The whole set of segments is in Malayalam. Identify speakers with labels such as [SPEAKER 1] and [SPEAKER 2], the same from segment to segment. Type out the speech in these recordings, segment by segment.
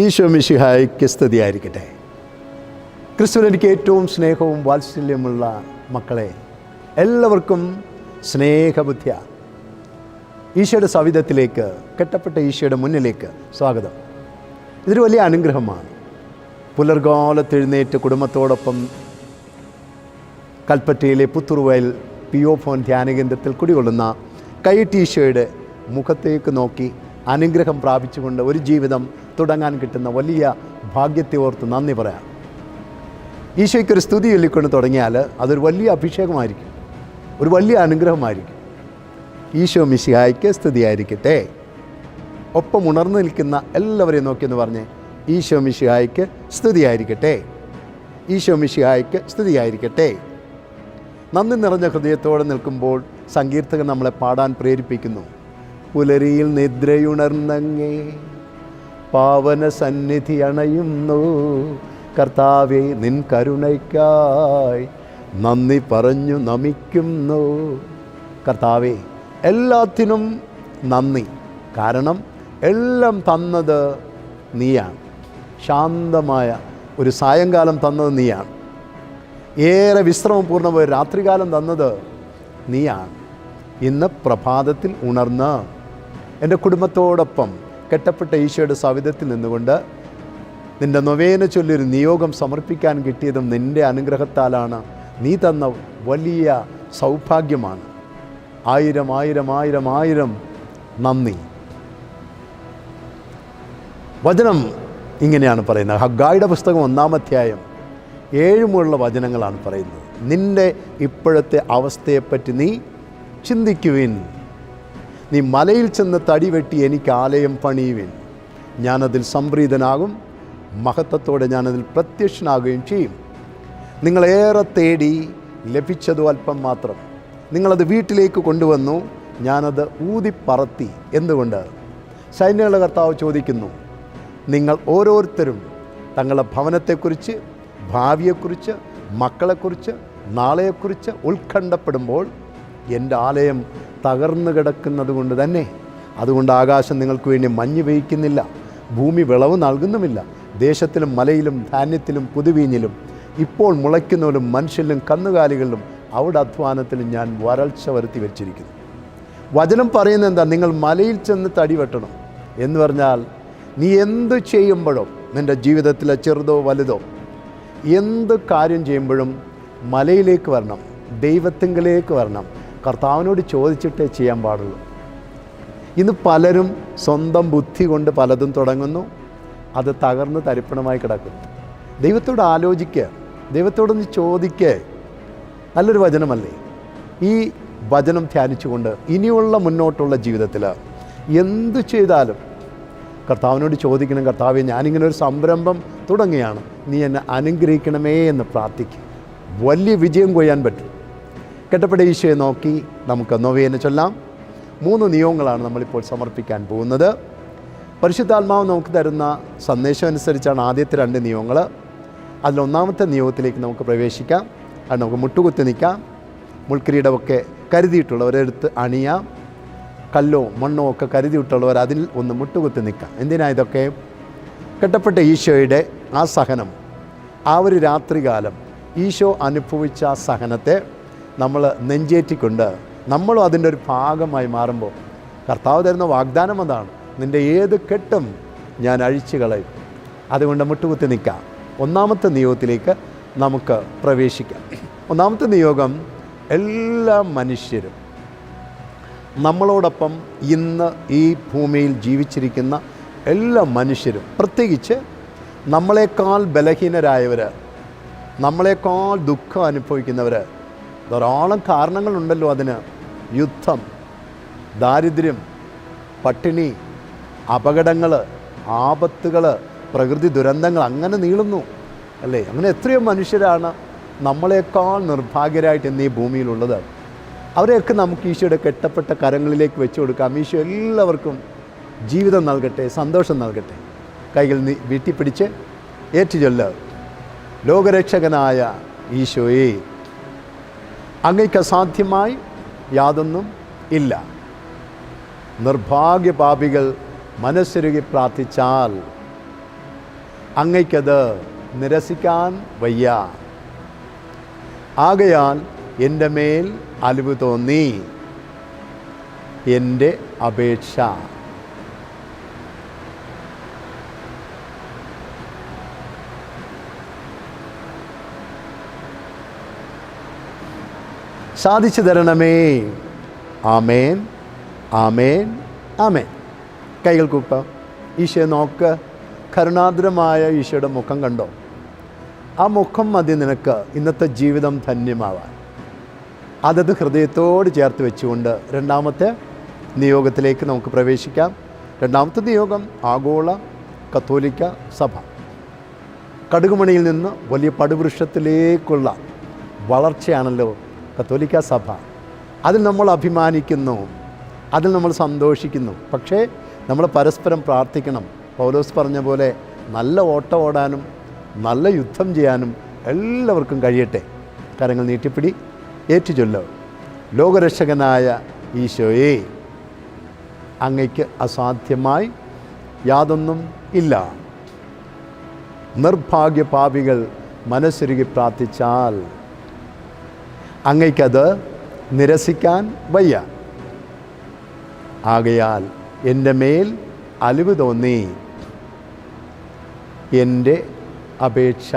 [SPEAKER 1] ഈശോ മിശിഹായ്ക്ക് സ്തുതിയായിരിക്കട്ടെ. ക്രിസ്തുവിൽ എനിക്ക് ഏറ്റവും സ്നേഹവും വാത്സല്യമുള്ള മക്കളെ, എല്ലാവർക്കും സ്നേഹബുദ്ധിയ ഈശോയുടെ സവിധത്തിലേക്ക്, കെട്ടപ്പെട്ട ഈശോയുടെ മുന്നിലേക്ക് സ്വാഗതം. ഇതൊരു വലിയ അനുഗ്രഹമാണ്. പുലർകാലത്തെഴുന്നേറ്റ് കുടുംബത്തോടൊപ്പം കൽപ്പറ്റയിലെ പുത്തുറുവയൽ പിയോഫോൻ ധ്യാനകേന്ദ്രത്തിൽ കുടികൊള്ളുന്ന കൈറ്റീശോയുടെ മുഖത്തേക്ക് നോക്കി അനുഗ്രഹം പ്രാപിച്ചുകൊണ്ട് ഒരു ജീവിതം തുടങ്ങാൻ കിട്ടുന്ന വലിയ ഭാഗ്യത്തെ ഓർത്ത് നന്ദി പറയാം. ഈശോയ്ക്കൊരു സ്തുതി ചൊല്ലിക്കൊണ്ട് തുടങ്ങിയാൽ അതൊരു വലിയ അഭിഷേകമായിരിക്കും, ഒരു വലിയ അനുഗ്രഹമായിരിക്കും. ഈശോ മിശിഹായ്ക്ക് സ്തുതിയായിരിക്കട്ടെ. ഒപ്പം ഉണർന്നു നിൽക്കുന്ന എല്ലാവരെയും നോക്കിയെന്ന് പറഞ്ഞ് ഈശോ മിശിഹായ്ക്ക് സ്തുതിയായിരിക്കട്ടെ, ഈശോ മിശിഹായ്ക്ക് സ്തുതിയായിരിക്കട്ടെ. നന്ദി നിറഞ്ഞ ഹൃദയത്തോടെ നിൽക്കുമ്പോൾ സങ്കീർത്തകൻ നമ്മളെ പാടാൻ പ്രേരിപ്പിക്കുന്നു. പുലരിയിൽ നിദ്രയുണർന്നങ്ങേ പാവന സന്നിധി അണയുന്നു, കർത്താവേ നിൻ കരുണയ്ക്കായി നന്ദി പറഞ്ഞു നമിക്കുന്നു. കർത്താവേ, എല്ലാത്തിനും നന്ദി. കാരണം എല്ലാം തന്നത് നീയാണ്. ശാന്തമായ ഒരു സായങ്കാലം തന്നത് നീയാണ്. ഏറെ വിശ്രമപൂർണ്ണമായ രാത്രികാലം തന്നത് നീയാണ്. ഇന്ന് പ്രഭാതത്തിൽ ഉണർന്ന് എൻ്റെ കുടുംബത്തോടൊപ്പം കെട്ടപ്പെട്ട ഈശോയുടെ സവിധത്തിൽ നിന്നുകൊണ്ട് നിൻ്റെ നൊവേന ചൊല്ലൊരു നിയോഗം സമർപ്പിക്കാൻ കിട്ടിയതും നിൻ്റെ അനുഗ്രഹത്താലാണ്. നീ തന്ന വലിയ സൗഭാഗ്യമാണ്. ആയിരം ആയിരം ആയിരം ആയിരം നന്ദി. വചനം ഇങ്ങനെയാണ് പറയുന്നത്. ഹഗ്ഗായിയുടെ പുസ്തകം 1-ാം അധ്യായം 7 വചനങ്ങളാണ് പറയുന്നത്. നിൻ്റെ ഇപ്പോഴത്തെ അവസ്ഥയെപ്പറ്റി നീ ചിന്തിക്കുവിൻ. നീ മലയിൽ ചെന്ന് തടി വെട്ടി എനിക്ക് ആലയം പണിയുവിൻ. ഞാനതിൽ സംപ്രീതനാകും, മഹത്വത്തോടെ ഞാനതിൽ പ്രത്യക്ഷനാകുകയും ചെയ്യും. നിങ്ങളേറെ തേടി ലഭിച്ചതു അല്പം മാത്രം. നിങ്ങളത് വീട്ടിലേക്ക് കൊണ്ടുവന്നു, ഞാനത് ഊതിപ്പറത്തി. എന്തുകൊണ്ട്? സൈന്യങ്ങളുടെ കർത്താവ് ചോദിക്കുന്നു, നിങ്ങൾ ഓരോരുത്തരും തങ്ങളുടെ ഭവനത്തെക്കുറിച്ച്, ഭാവിയെക്കുറിച്ച്, മക്കളെക്കുറിച്ച്, നാളെയെക്കുറിച്ച് ഉത്കണ്ഠപ്പെടുമ്പോൾ എൻ്റെ ആലയം തകർന്നു കിടക്കുന്നത് കൊണ്ട് തന്നെ, അതുകൊണ്ട് ആകാശം നിങ്ങൾക്ക് വേണ്ടി മഞ്ഞ് പെയ്യ്ക്കുന്നില്ല, ഭൂമി വിളവ് നൽകുന്നുമില്ല. ദേശത്തിലും മലയിലും ധാന്യത്തിലും പുതുവീഞ്ഞിലും ഇപ്പോൾ മുളയ്ക്കുന്നവരും മനുഷ്യരിലും കന്നുകാലികളിലും അവിടെ അധ്വാനത്തിലും ഞാൻ വരൾച്ച വരുത്തി വെച്ചിരിക്കുന്നു. വചനം പറയുന്നത് എന്താ? നിങ്ങൾ മലയിൽ ചെന്ന് തടി വെട്ടണം എന്ന് പറഞ്ഞാൽ, നീ എന്ത് ചെയ്യുമ്പോഴും, നിൻ്റെ ജീവിതത്തിലെ ചെറുതോ വലുതോ എന്ത് കാര്യം ചെയ്യുമ്പോഴും മലയിലേക്ക് വരണം, ദൈവത്തിങ്കലേക്ക് വരണം. കർത്താവിനോട് ചോദിച്ചിട്ടേ ചെയ്യാൻ പാടുള്ളൂ. ഇന്ന് പലരും സ്വന്തം ബുദ്ധി കൊണ്ട് പലതും തുടങ്ങുന്നു, അത് തകർന്ന് തരിപ്പണമായി കിടക്കുന്നു. ദൈവത്തോട് ആലോചിക്കുക, ദൈവത്തോടൊന്ന് ചോദിക്കുക. നല്ലൊരു വചനമല്ലേ? ഈ വചനം ധ്യാനിച്ചുകൊണ്ട് ഇനിയുള്ള മുന്നോട്ടുള്ള ജീവിതത്തിൽ എന്തു ചെയ്താലും കർത്താവിനോട് ചോദിക്കണം, കർത്താവേ ഞാനിങ്ങനെ ഒരു സംരംഭം തുടങ്ങുകയാണ്, നീ എന്നെ അനുഗ്രഹിക്കണമേ എന്ന് പ്രാർത്ഥിക്കും. വലിയ വിജയം കൊയ്യാൻ പറ്റും. കെട്ടപ്പെട്ട ഈശോയെ നോക്കി നമുക്ക് നൊവേന ചൊല്ലാം. 3 നിയോഗങ്ങളാണ് നമ്മളിപ്പോൾ സമർപ്പിക്കാൻ പോകുന്നത്. പരിശുദ്ധാത്മാവ് നമുക്ക് തരുന്ന സന്ദേശം അനുസരിച്ചാണ് ആദ്യത്തെ 2 നിയോഗങ്ങൾ. അതിൽ 1-ാമത്തെ നിയോഗത്തിലേക്ക് നമുക്ക് പ്രവേശിക്കാം. അത് നമുക്ക് മുട്ടുകുത്തി നിൽക്കാം. മുൾക്കിരീടമൊക്കെ കരുതിയിട്ടുള്ളവരെടുത്ത് അണിയാം. കല്ലോ മണ്ണോ ഒക്കെ കരുതിയിട്ടുള്ളവർ അതിൽ ഒന്ന് മുട്ടുകുത്തി നിൽക്കാം. എന്തിനാ ഇതൊക്കെ? കെട്ടപ്പെട്ട ഈശോയുടെ ആ സഹനം, ആ ഒരു രാത്രികാലം ഈശോ അനുഭവിച്ച ആ സഹനത്തെ നമ്മൾ നെഞ്ചേറ്റിക്കൊണ്ട് നമ്മളും അതിൻ്റെ ഒരു ഭാഗമായി മാറുമ്പോൾ കർത്താവ് തരുന്ന വാഗ്ദാനം അതാണ്, നിൻ്റെ ഏത് കെട്ടും ഞാൻ അഴിച്ചു കളയും. അതുകൊണ്ട് മുട്ടുകുത്തി നിൽക്കാം. 1-ാമത്തെ നിയോഗത്തിലേക്ക് നമുക്ക് പ്രവേശിക്കാം. 1-ാമത്തെ നിയോഗം, എല്ലാ മനുഷ്യരും നമ്മളോടൊപ്പം ഇന്ന് ഈ ഭൂമിയിൽ ജീവിച്ചിരിക്കുന്ന എല്ലാ മനുഷ്യരും, പ്രത്യേകിച്ച് നമ്മളെക്കാൾ ബലഹീനരായവർ, നമ്മളെക്കാൾ ദുഃഖം അനുഭവിക്കുന്നവർ, ധാരാളം കാരണങ്ങളുണ്ടല്ലോ അതിന്. യുദ്ധം, ദാരിദ്ര്യം, പട്ടിണി, അപകടങ്ങൾ, ആപത്തുകൾ, പ്രകൃതി ദുരന്തങ്ങൾ, അങ്ങനെ നീളുന്നു അല്ലേ? അങ്ങനെ എത്രയോ മനുഷ്യരാണ് നമ്മളെക്കാൾ നിർഭാഗ്യരായിട്ട് ഇന്ന് ഈ ഭൂമിയിലുള്ളത്. അവരെയൊക്കെ നമുക്ക് ഈശോയുടെ കെട്ടപ്പെട്ട കരങ്ങളിലേക്ക് വെച്ചു കൊടുക്കാം. ഈശോ എല്ലാവർക്കും ജീവിതം നൽകട്ടെ, സന്തോഷം നൽകട്ടെ. കൈകൾ വീട്ടി പിടിച്ച് ഏറ്റുചൊല്ല്. ലോകരക്ഷകനായ ഈശോയെ, അങ്ങയ്ക്ക് അസാധ്യമായി യാതൊന്നും ഇല്ല. നിർഭാഗ്യപാപികൾ മനസ്സൊരുകി പ്രാർത്ഥിച്ചാൽ അങ്ങയ്ക്കത് നിരസിക്കാൻ വയ്യ. ആകയാൽ എൻ്റെ മേൽ അലിവ് തോന്നി എൻ്റെ അപേക്ഷ. സാധിച്ചു തരണമേ. ആമേൻ, ആമേൻ, ആമേൻ. കൈകൾ കൂപ്പാം. ഈശോയെ നോക്ക്. കരുണാദ്രമായ ഈശോയുടെ മുഖം കണ്ടോ? ആ മുഖം മതി നിനക്ക് ഇന്നത്തെ ജീവിതം ധന്യമാവാൻ. അതത് ഹൃദയത്തോട് ചേർത്ത് വെച്ചുകൊണ്ട് രണ്ടാമത്തെ നിയോഗത്തിലേക്ക് നമുക്ക് പ്രവേശിക്കാം. രണ്ടാമത്തെ നിയോഗം ആഗോള കത്തോലിക്ക സഭ. കടുകുമണിയിൽ നിന്ന് വലിയ പടുവൃക്ഷത്തിലേക്കുള്ള വളർച്ചയാണല്ലോ കത്തോലിക്ക സഭ. അതിൽ നമ്മൾ അഭിമാനിക്കുന്നു, അതിൽ നമ്മൾ സന്തോഷിക്കുന്നു. പക്ഷേ നമ്മൾ പരസ്പരം പ്രാർത്ഥിക്കണം. പൗലോസ് പറഞ്ഞ പോലെ നല്ല ഓട്ടം ഓടാനും നല്ല യുദ്ധം ചെയ്യാനും എല്ലാവർക്കും കഴിയട്ടെ. കരങ്ങൾ നീട്ടിപ്പിടി, ഏറ്റുചൊല്ലോ. ലോകരക്ഷകനായ ഈശോയെ, അങ്ങയ്ക്ക് അസാധ്യമായി യാതൊന്നും ഇല്ല. നിർഭാഗ്യ പാപികൾ മനസ്സുരുകി പ്രാർത്ഥിച്ചാൽ അങ്ങയ്ക്കത് നിരസിക്കാൻ വയ്യ. ആകയാൽ എൻ്റെ മേൽ അലിവ് തോന്നി എൻ്റെ അപേക്ഷ.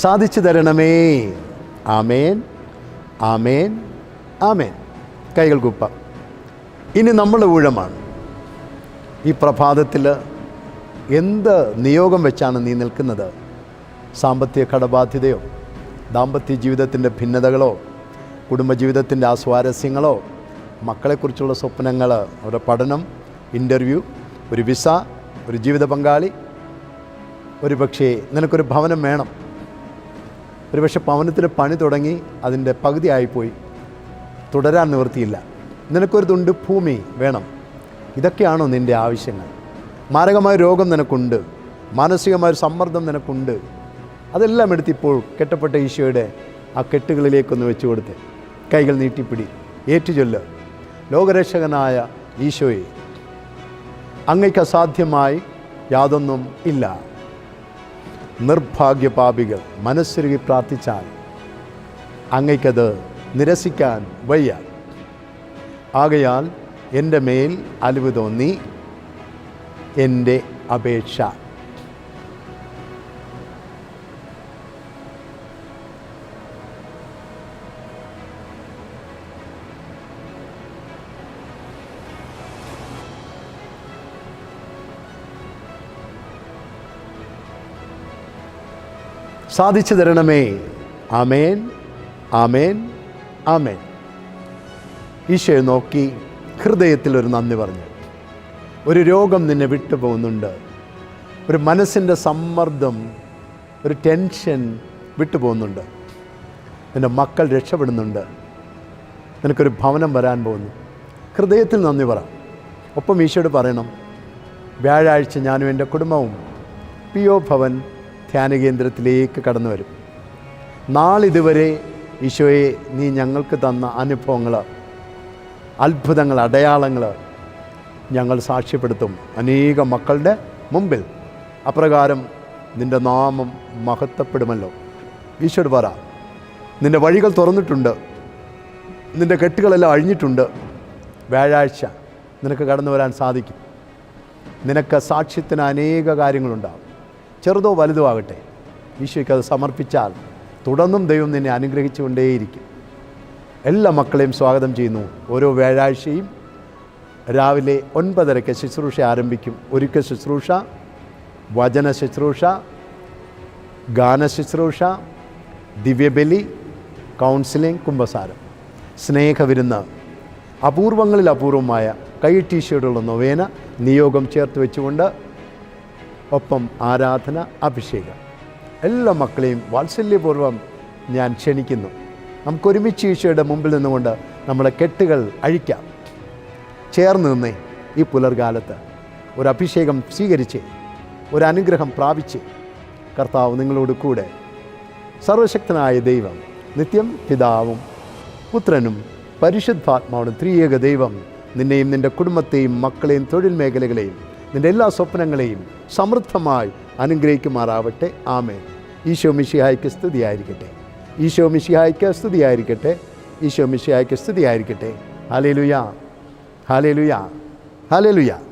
[SPEAKER 1] സാധിച്ചു തരണമേ. ആമേൻ, ആമേൻ, ആമേൻ. കൈകൾ കുപ്പാം. ഇനി നമ്മുടെ ഊഴമാണ്. ഈ പ്രഭാതത്തിൽ എന്ത് നിയോഗം വെച്ചാണ് നീ നിൽക്കുന്നത്? സാമ്പത്തിക കടബാധ്യതയോ, ദാമ്പത്യ ജീവിതത്തിൻ്റെ ഭിന്നതകളോ, കുടുംബജീവിതത്തിൻ്റെ ആസ്വാരസ്യങ്ങളോ, മക്കളെക്കുറിച്ചുള്ള സ്വപ്നങ്ങൾ, അവരുടെ പഠനം, ഇൻ്റർവ്യൂ, ഒരു വിസ, ഒരു ജീവിത പങ്കാളി. ഒരു പക്ഷേ നിനക്കൊരു ഭവനം വേണം. ഒരു പക്ഷേ ഭവനത്തിന് പണി തുടങ്ങി അതിൻ്റെ പകുതിയായിപ്പോയി, തുടരാൻ നിവൃത്തിയില്ല. നിനക്കൊരു തുണ്ട് ഭൂമി വേണം. ഇതൊക്കെയാണോ നിൻ്റെ ആവശ്യങ്ങൾ? മാരകമായ രോഗം നിനക്കുണ്ട്, മാനസികമായൊരു സമ്മർദ്ദം നിനക്കുണ്ട്. അതെല്ലാം എടുത്തിപ്പോൾ കെട്ടപ്പെട്ട ഈശോയുടെ ആ കെട്ടുകളിലേക്കൊന്ന് വെച്ചു കൊടുത്ത് കൈകൾ നീട്ടിപ്പിടി, ഏറ്റുചൊല്ല്. ലോകരക്ഷകനായ ഈശോയെ, അങ്ങയ്ക്ക് അസാധ്യമായി യാതൊന്നും ഇല്ല. നിർഭാഗ്യ പാപികൾ മനസ്സുരുകി പ്രാർത്ഥിച്ചാൽ അങ്ങയ്ക്കത് നിരസിക്കാൻ വയ്യ. ആകയാൽ എൻ്റെ മേൽ അലിവ് തോന്നി എൻ്റെ അപേക്ഷ. സാധിച്ചു തരണമേ. ആമേൻ, ആമേൻ, ആമേൻ. ഈശോയെ നോക്കി ഹൃദയത്തിൽ ഒരു നന്ദി പറഞ്ഞു. ഒരു രോഗം നിന്നെ വിട്ടുപോകുന്നുണ്ട്. ഒരു മനസ്സിൻ്റെ സമ്മർദ്ദം, ഒരു ടെൻഷൻ വിട്ടുപോകുന്നുണ്ട്. നിൻ്റെ മക്കൾ രക്ഷപ്പെടുന്നുണ്ട്. നിനക്കൊരു ഭവനം വരാൻ പോകുന്നു. ഹൃദയത്തിൽ നന്ദി പറ. ഒപ്പം ഈശോയോട് പറയണം, വ്യാഴാഴ്ച ഞാനും എൻ്റെ കുടുംബവും PO ഭവൻ ധ്യാനകേന്ദ്രത്തിലേക്ക് കടന്നു വരും. നാളിതുവരെ ഈശോയെ നീ ഞങ്ങൾക്ക് തന്ന അനുഭവങ്ങൾ, അത്ഭുതങ്ങൾ, അടയാളങ്ങൾ ഞങ്ങൾ സാക്ഷ്യപ്പെടുത്തും അനേകം മക്കളുടെ മുമ്പിൽ. അപ്രകാരം നിൻ്റെ നാമം മഹത്വപ്പെടുമല്ലോ. ഈശോയോട് പറ, നിൻ്റെ വഴികൾ തുറന്നിട്ടുണ്ട്, നിൻ്റെ കെട്ടുകളെല്ലാം അഴിഞ്ഞിട്ടുണ്ട്. വ്യാഴാഴ്ച നിനക്ക് കടന്നു വരാൻ സാധിക്കും. നിനക്ക് സാക്ഷ്യത്തിന് അനേക കാര്യങ്ങളുണ്ടാകും, ചെറുതോ വലുതോ ആകട്ടെ. ഈശോയ്ക്ക് അത് സമർപ്പിച്ചാൽ തുടർന്നും ദൈവം നിന്നെ അനുഗ്രഹിച്ചുകൊണ്ടേയിരിക്കും. എല്ലാ മക്കളെയും സ്വാഗതം ചെയ്യുന്നു. ഓരോ വ്യാഴാഴ്ചയും രാവിലെ 9:30 ശുശ്രൂഷ ആരംഭിക്കും. ഒരുക്ക ശുശ്രൂഷ, വചന ശുശ്രൂഷ, ഗാന ശുശ്രൂഷ, ദിവ്യബലി, കൗൺസിലിംഗ്, കുമ്പസാരം, സ്നേഹവിരുന്ന്, അപൂർവങ്ങളിൽ അപൂർവമായ കൈയിട്ടീശയോടുള്ള നൊവേന, നിയോഗം ചേർത്ത് വെച്ചുകൊണ്ട്, ഒപ്പം ആരാധന, അഭിഷേകം. എല്ലാ മക്കളെയും വാത്സല്യപൂർവ്വം ഞാൻ ക്ഷണിക്കുന്നു. നമുക്കൊരുമിച്ച് ഈശോയുടെ മുമ്പിൽ നിന്നുകൊണ്ട് നമ്മുടെ കെട്ടുകൾ അഴിക്കാം. ചേർന്ന് നിന്നേ ഈ പുലർകാലത്ത് ഒരു അഭിഷേകം സ്വീകരിച്ച്, ഒരു അനുഗ്രഹം പ്രാപിച്ച്, കർത്താവ് നിങ്ങളോട് കൂടെ. സർവശക്തനായ ദൈവം, നിത്യം പിതാവും പുത്രനും പരിശുദ്ധാത്മാവും ത്രിയേക ദൈവം നിന്നെയും നിൻ്റെ കുടുംബത്തെയും മക്കളെയും തൊഴിൽ മേഖലകളെയും നിൻ്റെ എല്ലാ സ്വപ്നങ്ങളെയും സമൃദ്ധമായി അനുഗ്രഹിക്കുമാറാവട്ടെ. ആമേൻ. ഈശോ മിശിഹായ്ക്ക് സ്തുതിയായിരിക്കട്ടെ. ഈശോ മിശിഹായ്ക്ക് സ്തുതിയായിരിക്കട്ടെ. ഈശോ മിശിഹായ്ക്ക് സ്തുതിയായിരിക്കട്ടെ. Hallelujah, hallelujah, hallelujah.